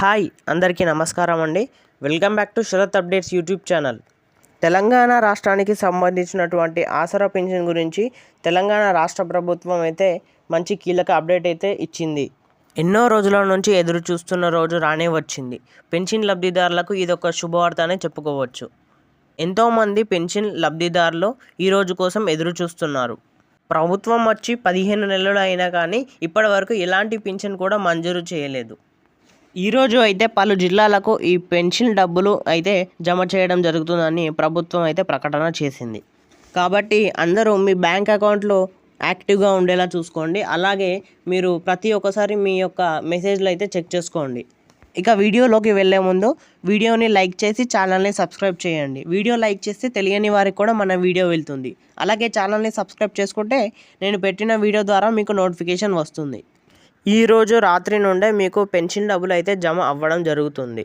Hi అందరికీ నమస్కారం అండి. Welcome back to Sharath updates YouTube channel. Telangana రాష్ట్రానికి సంబంధించినటువంటి ఆసరా పెన్షన్ గురించి తెలంగాణ రాష్ట్ర ప్రభుత్వం అయితే మంచి కీలక అప్డేట్ అయితే ఇచ్చింది. ఎన్నో రోజుల నుంచి ఎదురు చూస్తున్న రోజు రానే వచ్చింది. పెన్షన్ లబ్ధిదారులకు ఇదొక శుభవార్త అనే చెప్పుకోవచ్చు. ఎంతోమంది పెన్షన్ లబ్ధిదారులు ఈ రోజు కోసం ఎదురు చూస్తున్నారు. ప్రభుత్వం వచ్చి 15 నెలలు అయినా కానీ ఇప్పటి వరకు ఎలాంటి పెన్షన్ కూడా మంజూరు చేయలేదు. ఈరోజు అయితే పలు జిల్లాలకు ఈ పెన్షన్ డబ్బులు అయితే జమ చేయడం జరుగుతుందని ప్రభుత్వం అయితే ప్రకటన చేసింది. కాబట్టి అందరూ మీ బ్యాంక్ అకౌంట్లో యాక్టివ్గా ఉండేలా చూసుకోండి. అలాగే మీరు ప్రతి ఒక్కసారి మీ యొక్క మెసేజ్లు అయితే చెక్ చేసుకోండి. ఇక వీడియోలోకి వెళ్ళే ముందు వీడియోని లైక్ చేసి ఛానల్ని సబ్స్క్రైబ్ చేయండి. వీడియో లైక్ చేస్తే తెలియని వారికి కూడా మన వీడియో వెళ్తుంది. అలాగే ఛానల్ని సబ్స్క్రైబ్ చేసుకుంటే నేను పెట్టిన వీడియో ద్వారా మీకు నోటిఫికేషన్ వస్తుంది. ఈరోజు రాత్రి నుండే మీకు పెన్షన్ డబ్బులు అయితే జమ అవ్వడం జరుగుతుంది.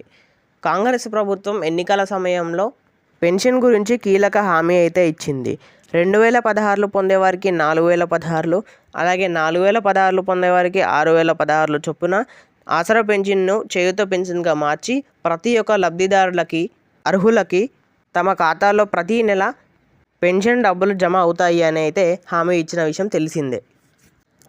కాంగ్రెస్ ప్రభుత్వం ఎన్నికల సమయంలో పెన్షన్ గురించి కీలక హామీ అయితే ఇచ్చింది. 2016 పొందేవారికి 4016, అలాగే 4016 పొందేవారికి 6016 చొప్పున ఆసరా పెన్షన్ను చేయూత పెన్షన్గా మార్చి ప్రతి ఒక్క లబ్ధిదారులకి అర్హులకి తమ ఖాతాలో ప్రతి నెల పెన్షన్ డబ్బులు జమ అవుతాయి అని అయితే హామీ ఇచ్చిన విషయం తెలిసిందే.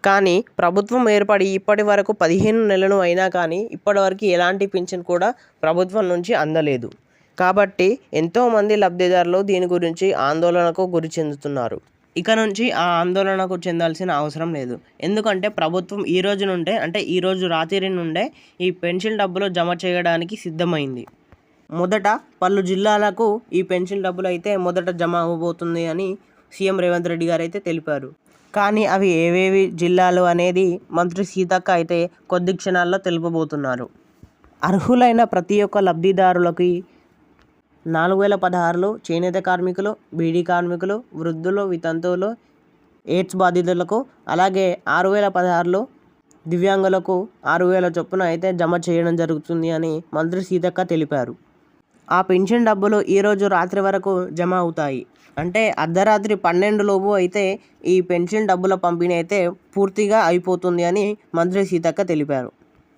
కానీ ప్రభుత్వం ఏర్పడి ఇప్పటి వరకు 15 నెలలు అయినా కానీ ఇప్పటివరకు ఎలాంటి పెన్షన్ కూడా ప్రభుత్వం నుంచి అందలేదు. కాబట్టి ఎంతోమంది లబ్ధిదారులు దీని గురించి ఆందోళనకు గురి చెందుతున్నారు. ఇక నుంచి ఆ ఆందోళనకు చెందాల్సిన అవసరం లేదు. ఎందుకంటే ప్రభుత్వం ఈ రోజు నుండే అంటే ఈరోజు రాత్రి నుండే ఈ పెన్షన్ డబ్బులు జమ చేయడానికి సిద్ధమైంది. మొదట పలు జిల్లాలకు ఈ పెన్షన్ డబ్బులు అయితే మొదట జమ అవ్వబోతుంది అని సీఎం రేవంత్ రెడ్డి గారు అయితే తెలిపారు. కానీ అవి ఏవేవి జిల్లాలు అనేది మంత్రి సీతక్క అయితే కొద్ది క్షణాల్లో తెలుపబోతున్నారు. అర్హులైన ప్రతి ఒక్క లబ్ధిదారులకి 4016 చేనేత కార్మికులు, బీడీ కార్మికులు, వృద్ధులు, వితంతువులు, ఎయిడ్స్ బాధితులకు, అలాగే 6016 దివ్యాంగులకు 6000 చొప్పున అయితే జమ చేయడం జరుగుతుంది అని మంత్రి సీతక్క తెలిపారు. ఆ పెన్షన్ డబ్బులు ఈరోజు రాత్రి వరకు జమ అవుతాయి. అంటే అర్ధరాత్రి 12 లోపు అయితే ఈ పెన్షన్ డబ్బుల పంపిణీ అయితే పూర్తిగా అయిపోతుంది అని మంత్రి సీతక్క తెలిపారు.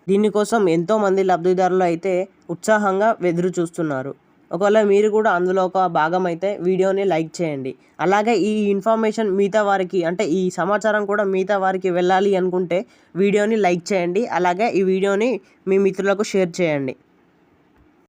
దీనికోసం ఎంతోమంది లబ్ధిదారులు అయితే ఉత్సాహంగా ఎదురు చూస్తున్నారు. ఒకవేళ మీరు కూడా అందులో ఒక భాగం అయితే వీడియోని లైక్ చేయండి. అలాగే ఈ ఇన్ఫర్మేషన్ మిగతా వారికి అంటే ఈ సమాచారం కూడా మిగతా వారికి వెళ్ళాలి అనుకుంటే వీడియోని లైక్ చేయండి. అలాగే ఈ వీడియోని మీ మిత్రులకు షేర్ చేయండి.